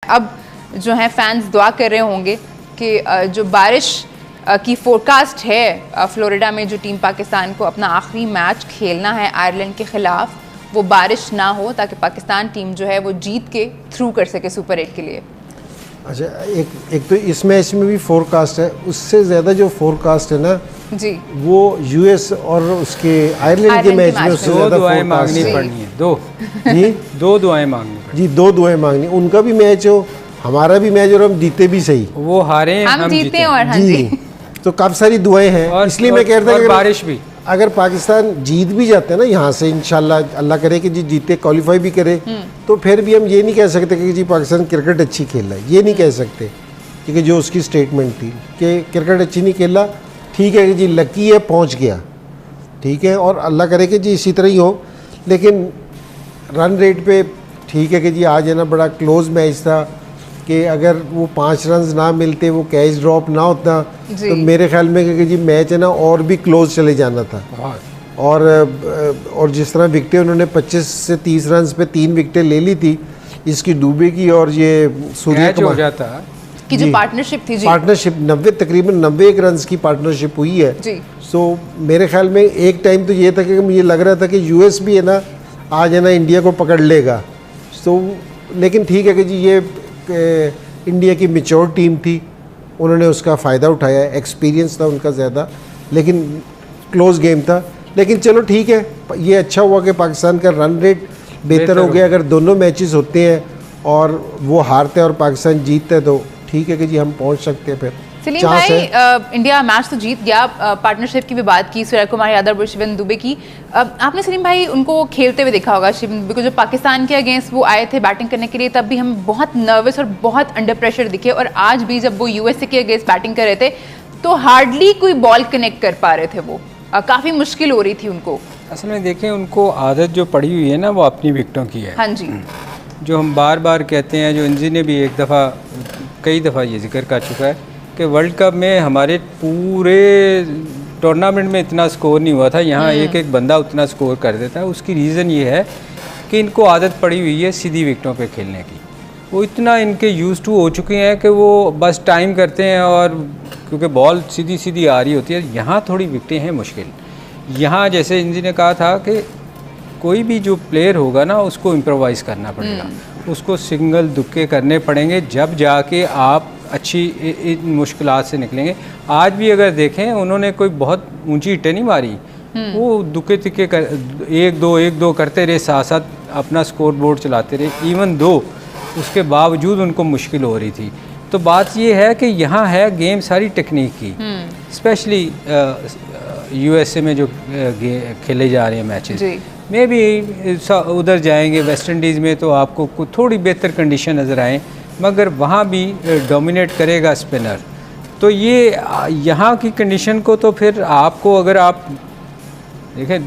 अब जो है फैंस दुआ कर रहे होंगे कि जो बारिश की फोरकास्ट है फ्लोरिडा में, जो टीम पाकिस्तान को अपना आखिरी मैच खेलना है आयरलैंड के ख़िलाफ़, वो बारिश ना हो ताकि पाकिस्तान टीम जो है वो जीत के थ्रू कर सके सुपर 8 के लिए। अच्छा, एक तो इस मैच में भी फोरकास्ट है, उससे ज़्यादा जो फोरकास्ट है ना जी, वो यूएस और उसके आयरलैंड के मैच में उससे ज़्यादा दुआएं मांगनी पड़नी है। दो दुआएं मांगनी जी, दो दुआएं मांगनी। उनका भी मैच हो, हमारा भी मैच, और हम जीते भी सही, वो हारे हम जीते और हाँ जी। तो काफ़ी सारी दुआएं हैं, इसलिए मैं कह रहा था कि बारिश भी, अगर पाकिस्तान जीत भी जाते हैं ना यहाँ से, इंशाल्लाह अल्लाह करे कि जी जीते, क्वालिफाई भी करे, तो फिर भी हम ये नहीं कह सकते कि जी पाकिस्तान क्रिकेट अच्छी खेल रहा है, ये नहीं कह सकते, क्योंकि जो उसकी स्टेटमेंट थी कि क्रिकेट अच्छी नहीं खेला, ठीक है कि जी लकी है, पहुँच गया, ठीक है, और अल्लाह करे कि जी इसी तरह ही हो। लेकिन रन रेट पे ठीक है कि जी आज है ना बड़ा क्लोज मैच था, कि अगर वो 5 रन ना मिलते, वो कैच ड्रॉप ना होता, तो मेरे ख्याल में कि जी मैच है ना और भी क्लोज चले जाना था। और जिस तरह विकटें उन्होंने 25 से 30 रन पे 3 विकटें ले ली थी, इसकी दुबे की और ये सूर्य कुमार की जो पार्टनरशिप थी, पार्टनरशिप 90 तकरीबन 91 रन की पार्टनरशिप हुई है जी। सो मेरे ख्याल में एक टाइम तो ये था कि मुझे लग रहा था कि यूएस भी है ना आज है ना इंडिया को पकड़ लेगा। सो लेकिन ठीक है कि जी ये इंडिया की मैच्योर टीम थी, उन्होंने उसका फ़ायदा उठाया, एक्सपीरियंस था उनका ज़्यादा, लेकिन क्लोज गेम था। लेकिन चलो ठीक है, ये अच्छा हुआ कि पाकिस्तान का रन रेट बेहतर हो गया। अगर दोनों मैचेस होते हैं और वो हारते हैं और पाकिस्तान जीतते हैं तो ठीक है कि जी हम पहुंच सकते हैं। फिर सलीम भाई, इंडिया मैच तो जीत गया, पार्टनरशिप की भी बात की, सूर्य कुमार यादव और शिवेंद्र दुबे की। आपने सलीम भाई उनको खेलते हुए देखा होगा, शिवेंद्र दुबे को जब पाकिस्तान के अगेंस्ट वो आए थे बैटिंग करने के लिए, तब भी हम बहुत नर्वस और बहुत अंडर प्रेशर दिखे, और आज भी जब वो यूएसए के अगेंस्ट बैटिंग कर रहे थे तो हार्डली कोई बॉल कनेक्ट कर पा रहे थे, वो काफ़ी मुश्किल हो रही थी उनको। असल में देखें, उनको आदत जो पड़ी हुई है ना वो अपनी विकटों की है। हाँ जी, जो हम बार बार कहते हैं, जो इंजी ने भी कई दफ़ा ये जिक्र कर चुका है कि वर्ल्ड कप में हमारे पूरे टूर्नामेंट में इतना स्कोर नहीं हुआ था, यहाँ एक एक बंदा उतना स्कोर कर देता है। उसकी रीज़न ये है कि इनको आदत पड़ी हुई है सीधी विकटों पे खेलने की। वो इतना इनके यूज़ टू हो चुके हैं कि वो बस टाइम करते हैं, और क्योंकि बॉल सीधी सीधी आ रही होती है। यहाँ थोड़ी विकटें हैं मुश्किल। यहाँ जैसे इंजी ने कहा था कि कोई भी जो प्लेयर होगा ना उसको इम्प्रोवाइज़ करना पड़ेगा, उसको सिंगल दुक्के करने पड़ेंगे, जब जाके आप अच्छी इन मुश्किलात से निकलेंगे। आज भी अगर देखें, उन्होंने कोई बहुत ऊंची हिटें नहीं मारी, वो दुक्के तिक्के कर 1-2 करते रहे, साथ साथ अपना स्कोर बोर्ड चलाते रहे, इवन दो उसके बावजूद उनको मुश्किल हो रही थी। तो बात ये है कि यहाँ है गेम सारी टेक्निक की, स्पेशली यूएसए में जो खेले जा रहे हैं मैचेस में भी उधर जाएंगे, वेस्ट इंडीज़ में तो आपको थोड़ी बेहतर कंडीशन नज़र आए, मगर वहाँ भी डोमिनेट करेगा स्पिनर। तो ये यहाँ की कंडीशन को तो फिर आपको, अगर आप देखें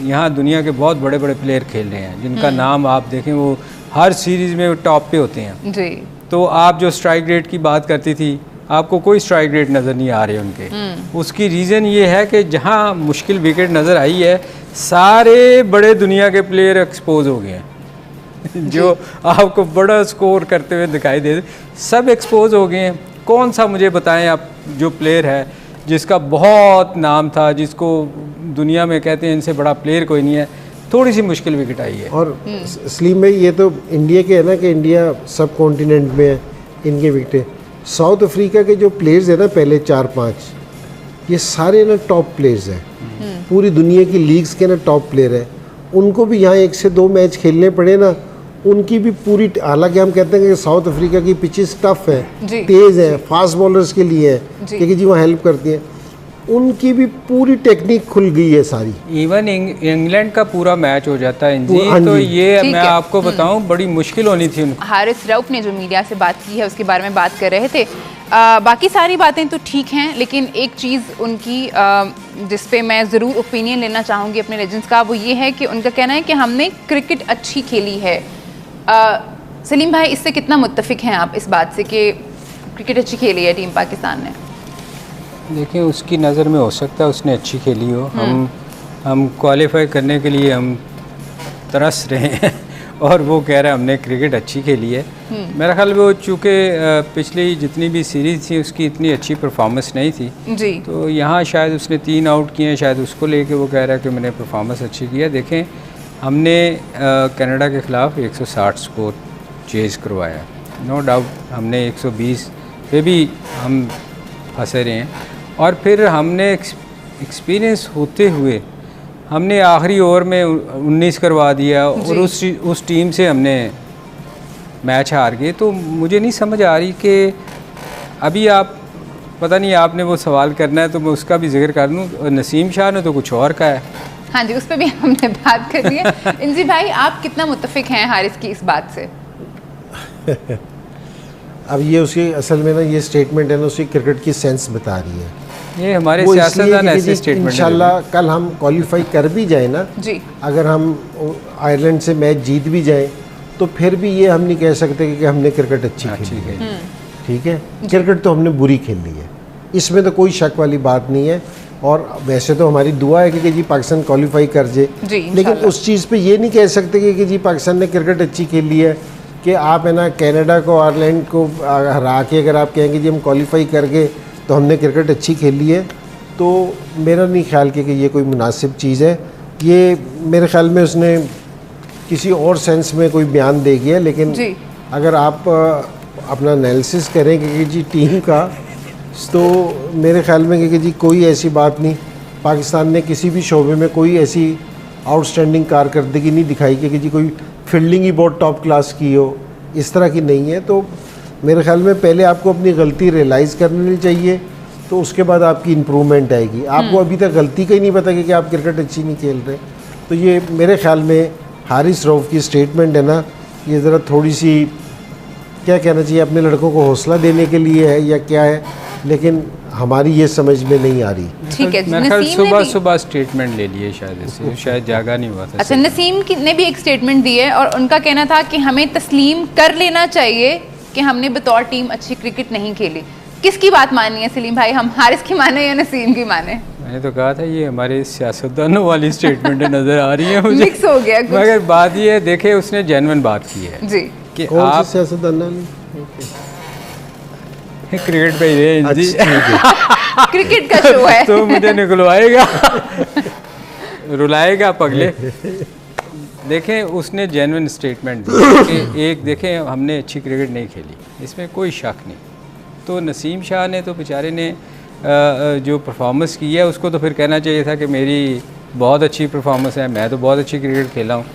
यहाँ दुनिया के बहुत बड़े बड़े प्लेयर खेल रहे हैं जिनका नाम आप देखें वो हर सीरीज़ में टॉप पे होते हैं जी। तो आप जो स्ट्राइक रेट की बात करती थी, आपको कोई स्ट्राइक रेट नज़र नहीं आ रहे उनके। उसकी रीज़न ये है कि जहाँ मुश्किल विकेट नज़र आई है, सारे बड़े दुनिया के प्लेयर एक्सपोज हो गए हैं जो आपको बड़ा स्कोर करते हुए दिखाई दे, सब एक्सपोज हो गए हैं। कौन सा मुझे बताएं आप जो प्लेयर है जिसका बहुत नाम था, जिसको दुनिया में कहते हैं इनसे बड़ा प्लेयर कोई नहीं है, थोड़ी सी मुश्किल विकेट आई है। और सलीम में ये तो इंडिया के है ना कि इंडिया सब कॉन्टिनेंट में है, इनके विकेटें। साउथ अफ्रीका के जो प्लेयर्स हैं ना पहले 4-5, ये सारे ना टॉप प्लेयर्स हैं, पूरी दुनिया की लीग्स के ना टॉप प्लेयर हैं। उनको भी यहाँ 1 से 2 मैच खेलने पड़े ना, उनकी भी पूरी, हालांकि हम कहते हैं कि साउथ अफ्रीका की पिचेस टफ है, तेज़ है, फास्ट बॉलर्स के लिए है, क्योंकि जी वहाँ हेल्प करती हैं, उनकी भी पूरी टेक्निक खुल गई है सारी। इवन इंग्लैंड का पूरा मैच हो जाता है जी, तो ये मैं आपको बताऊं बड़ी मुश्किल होनी थी। हारिस रऊफ ने जो मीडिया से बात की है उसके बारे में बात कर रहे थे। बाकी सारी बातें तो ठीक हैं, लेकिन एक चीज़ उनकी जिस पे मैं ज़रूर ओपिनियन लेना चाहूँगी अपने लेजेंड्स का, वो ये है कि उनका कहना है कि हमने क्रिकेट अच्छी खेली है। सलीम भाई, इससे कितना मुत्तफिक हैं आप इस बात से कि क्रिकेट अच्छी खेली है टीम पाकिस्तान ने? देखिए, उसकी नज़र में हो सकता है उसने अच्छी खेली हो, हम क्वालिफाई करने के लिए हम तरस रहे हैं और वो कह रहा है हमने क्रिकेट अच्छी खेली है। मेरा ख्याल वो चूँकि पिछली जितनी भी सीरीज़ थी उसकी इतनी अच्छी परफॉर्मेंस नहीं थी जी, तो यहाँ शायद उसने 3 आउट किए हैं, शायद उसको लेके वो कह रहा है कि मैंने परफॉर्मेंस अच्छी की है। देखें हमने कनाडा के ख़िलाफ़ 160 स्कोर चेज़ करवाया, नो डाउट हमने 120 पे भी हम फंसे रहे हैं, और फिर हमने एक्सपीरियंस होते हुए हमने आखिरी ओवर में 19 करवा दिया और उस टीम से हमने मैच हार गए। तो मुझे नहीं समझ आ रही कि अभी आप पता नहीं आपने वो सवाल करना है तो मैं उसका भी जिक्र कर लूँ, नसीम शाह ने तो कुछ और कहा है। हाँ जी, उस पर भी हमने बात कर ली है। इंजी भाई आप कितना मुत्तफिक हैं हारिस की इस बात से? अब ये उसकी असल में ना ये स्टेटमेंट है ना उसकी क्रिकेट की सेंस बता रही है। ये हमारे वो सियासतदान इसलिए ऐसे स्टेटमेंट इंशाल्लाह कल हम क्वालिफाई कर भी जाए ना जी, अगर हम आयरलैंड से मैच जीत भी जाएं तो फिर भी ये हम नहीं कह सकते कि हमने क्रिकेट अच्छी खेली है। ठीक है, क्रिकेट तो हमने बुरी खेल ली है, इसमें तो कोई शक वाली बात नहीं है। और वैसे तो हमारी दुआ है कि जी पाकिस्तान क्वालिफाई कर जाए, लेकिन उस चीज़ पे ये नहीं कह सकते कि जी पाकिस्तान ने क्रिकेट अच्छी खेल ली है कि आप है ना कनाडा को आयरलैंड को हरा के अगर आप कहेंगे जी हम क्वालिफाई कर गए तो हमने क्रिकेट अच्छी खेल ली है, तो मेरा नहीं ख्याल कि ये कोई मुनासिब चीज़ है। ये मेरे ख्याल में उसने किसी और सेंस में कोई बयान दे गया, लेकिन अगर आप अपना एनालिसिस करेंगे कि जी टीम का, तो मेरे ख्याल में कि जी कोई ऐसी बात नहीं, पाकिस्तान ने किसी भी शोबे में कोई ऐसी आउटस्टैंडिंग कारकर्दगी नहीं दिखाई कि जी कोई फील्डिंग ही बहुत टॉप क्लास की हो, इस तरह की नहीं है। तो मेरे ख्याल में पहले आपको अपनी गलती रियलाइज़ करनी चाहिए, तो उसके बाद आपकी इम्प्रूवमेंट आएगी। आपको अभी तक गलती का ही नहीं पता कि आप क्रिकेट अच्छी नहीं खेल रहे, तो ये मेरे ख्याल में हारिस रऊफ़ की स्टेटमेंट है ना, ये ज़रा थोड़ी सी क्या कहना चाहिए, अपने लड़कों को हौसला देने के लिए है या क्या है, लेकिन हमारी ये समझ में नहीं आ रही। ठीक है, मेरे ख्याल सुबह स्टेटमेंट ले लिए शायद इससे, शायद जागा नहीं हुआ था। अच्छा, नसीम ने भी एक स्टेटमेंट दी है और उनका कहना था कि हमें तस्लीम कर लेना चाहिए कि हमने बतौर टीम अच्छी क्रिकेट नहीं खेली। किसकी बात माननी है सलीम भाई, हम हारिस की माने या नसीम की माने? मैंने तो कहा था ये हमारे सियासतदानों वाली स्टेटमेंट नज़र आ रही है मुझे, मिक्स हो गया कुछ। मगर बात ये है, देखे उसने जेन्युइन बात की है जी कि कौन आप से सियासतदान क्रिकेट पे ही रहे जी, क्रिकेट का शो है तो मुझे निकलवाएगा रुलाएगा पगले। देखें उसने जेन्युइन स्टेटमेंट दी कि एक देखें हमने अच्छी क्रिकेट नहीं खेली, इसमें कोई शक नहीं। तो नसीम शाह ने तो बेचारे ने जो परफॉर्मेंस की है उसको तो फिर कहना चाहिए था कि मेरी बहुत अच्छी परफॉर्मेंस है, मैं तो बहुत अच्छी क्रिकेट खेला हूँ।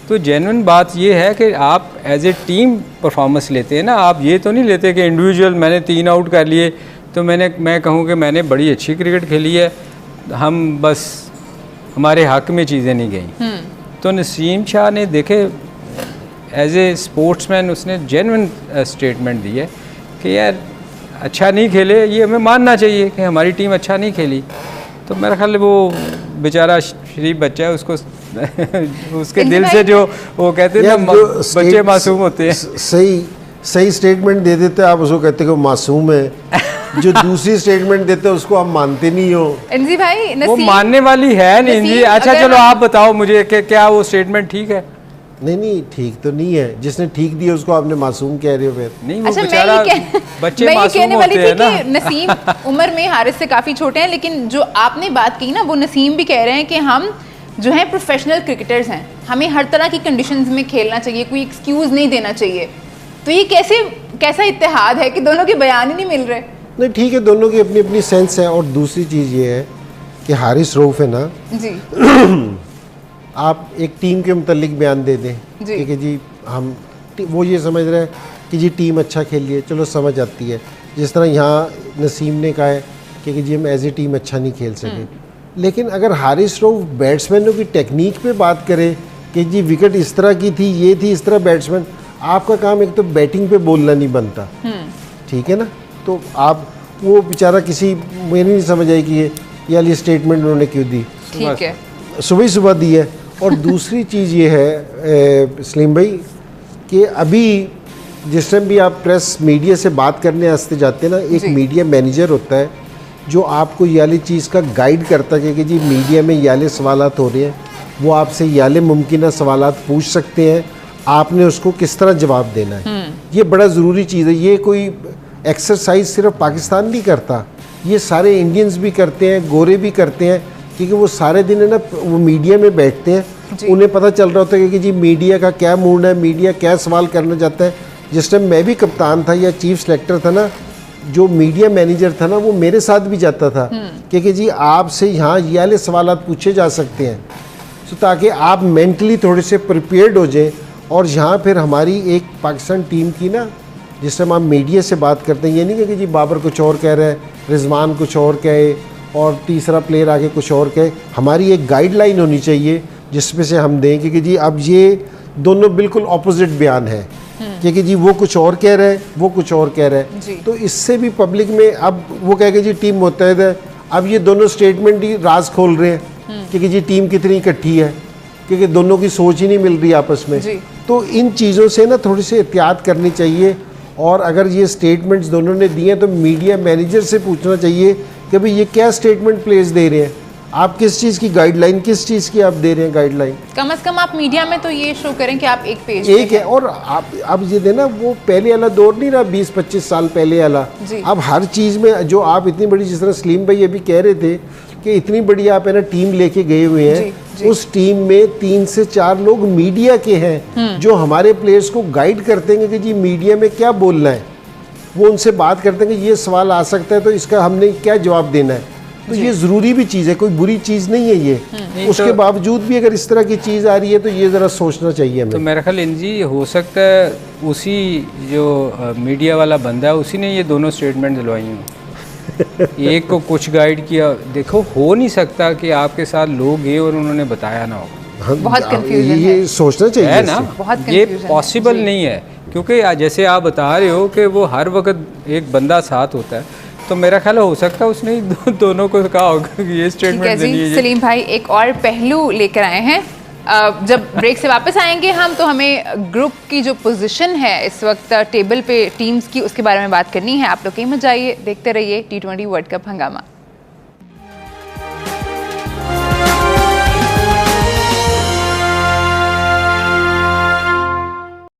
तो जेन्युइन बात ये है कि आप एज ए टीम परफॉर्मेंस लेते हैं ना, आप ये तो नहीं लेते कि इंडिविजुअल मैंने 3 आउट कर लिए तो मैं कहूँ कि मैंने बड़ी अच्छी क्रिकेट खेली है, हम बस हमारे हक में चीज़ें नहीं गई। तो नसीम शाह ने देखे एज ए स्पोर्ट्समैन उसने जेन्युइन स्टेटमेंट दी है कि यार अच्छा नहीं खेले, ये हमें मानना चाहिए कि हमारी टीम अच्छा नहीं खेली। तो मेरा ख्याल है वो बेचारा शरीफ बच्चा है, उसको उसके दिल से जो वो कहते हैं ना बच्चे मासूम होते हैं, सही स्टेटमेंट दे देते आप उसको कहते हैं कि मासूम है, जो दूसरी स्टेटमेंट देते हैं उसको आप मानते नहीं हो। इंजी भाई वो मानने वाली है नहीं जी। अच्छा चलो आप बताओ मुझे कि क्या वो स्टेटमेंट ठीक है? नहीं ठीक तो नहीं है, जिसने ठीक दिया उसको आपने मासूम कह रहे हो फिर। नहीं वो बेचारा बच्चे मासूम होते हैं ना। नसीम उम्र में हारिस से काफ़ी छोटे हैं, लेकिन जो आपने बात की ना वो नसीम भी कह रहे हैं कि हम जो है प्रोफेशनल क्रिकेटर्स हैं, हमें हर तरह की कंडीशंस में खेलना चाहिए, कोई एक्सक्यूज़ नहीं देना चाहिए। तो ये कैसा इत्तेहाद है कि दोनों के बयान ही नहीं मिल रहे? नहीं ठीक है, दोनों की अपनी अपनी सेंस है। और दूसरी चीज़ ये है कि हारिस रऊफ़ है ना जी आप एक टीम के मुतल्लिक बयान दे दें कि जी हम वो ये समझ रहे हैं कि जी टीम अच्छा खेली है, चलो समझ आती है। जिस तरह यहाँ नसीम ने कहा है कि जी हम एज ए टीम अच्छा नहीं खेल सके, लेकिन अगर हारिस रऊफ़ बैट्समैनों की टेक्निक पे बात करे कि जी विकेट इस तरह की थी, ये थी, इस तरह बैट्समैन, आपका काम एक तो बैटिंग पे बोलना नहीं बनता, ठीक है ना। तो आप वो बेचारा किसी मैंने नहीं समझ आई कि ये वाली स्टेटमेंट उन्होंने क्यों दी, ठीक है सुबह दी है। और दूसरी चीज़ ये है सलीम भाई कि अभी जिस टाइम भी आप प्रेस मीडिया से बात करने वास्ते जाते हैं ना, एक मीडिया मैनेजर होता है जो आपको ये वाली चीज़ का गाइड करता है कि जी मीडिया में ये वाले सवालात हो रहे हैं, वो आपसे ये वाले मुमकिन सवालात पूछ सकते हैं आपने उसको किस तरह जवाब देना है। ये बड़ा ज़रूरी चीज़ है। ये कोई एक्सरसाइज सिर्फ पाकिस्तान नहीं करता, ये सारे इंडियंस भी करते हैं, गोरे भी करते हैं, क्योंकि वो सारे दिन है ना वो मीडिया में बैठते हैं, उन्हें पता चल रहा होता है कि जी मीडिया का क्या मूड है, मीडिया क्या सवाल करना चाहता है। जिस टाइम मैं भी कप्तान था या चीफ सेलेक्टर था ना, जो मीडिया मैनेजर था ना वो मेरे साथ भी जाता था कि जी आपसे यहाँ ये वाले सवाल पूछे जा सकते हैं, तो ताकि आप मेंटली थोड़े से प्रिपेयर्ड हो जाएं। और यहाँ फिर हमारी एक पाकिस्तान टीम की ना, जिस टाइम आप मीडिया से बात करते हैं, ये नहीं कि जी बाबर कुछ और कह रहे हैं, रिजवान कुछ और कहे और तीसरा प्लेयर आगे कुछ और कहे। हमारी एक गाइडलाइन होनी चाहिए जिसमें से हम दें कि जी अब ये दोनों बिल्कुल ऑपोजिट बयान है, क्योंकि जी वो कुछ और कह रहे हैं, वो कुछ और कह रहे हैं, तो इससे भी पब्लिक में अब वो कह के जी टीम मुत्तहद है, अब ये दोनों स्टेटमेंट ही राज खोल रहे हैं क्योंकि जी टीम कितनी इकट्ठी है, क्योंकि दोनों की सोच ही नहीं मिल रही आपस में। तो इन चीज़ों से ना थोड़ी सी एहतियात करनी चाहिए। और अगर ये स्टेटमेंट्स दोनों ने दिए तो मीडिया मैनेजर से पूछना चाहिए कि भाई ये क्या स्टेटमेंट प्लेस दे रहे हैं, आप किस चीज़ की गाइडलाइन, किस चीज़ की आप दे रहे हैं गाइडलाइन। कम से कम आप मीडिया में तो ये शो करें कि आप एक पेज एक है। और आप अब ये देना वो पहले वाला दौर नहीं रहा, 20-25 साल पहले वाला। अब हर चीज़ में जो आप इतनी बड़ी, जिस तरह सलीम भाई अभी कह रहे थे कि इतनी बड़ी आप है ना टीम लेके गए हुए हैं, उस टीम में 3 से 4 लोग मीडिया के हैं जो हमारे प्लेयर्स को गाइड करते हैं कि जी मीडिया में क्या बोलना है। वो उनसे बात करते हैं कि ये सवाल आ सकता है तो इसका हमने क्या जवाब देना है। तो ये ज़रूरी भी चीज़ है, कोई बुरी चीज़ नहीं है ये। उसके बावजूद भी अगर इस तरह की चीज़ आ रही है तो ये ज़रा सोचना चाहिए हमें। तो मेरा ख्याल जी हो सकता है उसी जो मीडिया वाला बंदा है उसी ने ये दोनों स्टेटमेंट दिलवाई हैं। एक को कुछ गाइड किया। देखो हो नहीं सकता कि आपके साथ लोग गए और उन्होंने बताया ना हो। बहुत कंफ्यूजन है, ये सोचना चाहिए है ना, ये पॉसिबल नहीं है। क्योंकि जैसे आप बता रहे हो कि वो हर वक्त एक बंदा साथ होता है, तो मेरा ख्याल हो सकता है उसने दोनों को कहा होगा कि ये स्टेटमेंट देनी है। सलीम भाई एक और पहलू लेकर आए हैं। जब ब्रेक से वापस आएंगे हम तो हमें ग्रुप की जो पोजीशन है इस वक्त टेबल पे टीम्स की, उसके बारे में बात करनी है। आप लोग कहीं मत जाइए, देखते रहिए T20 वर्ल्ड कप हंगामा।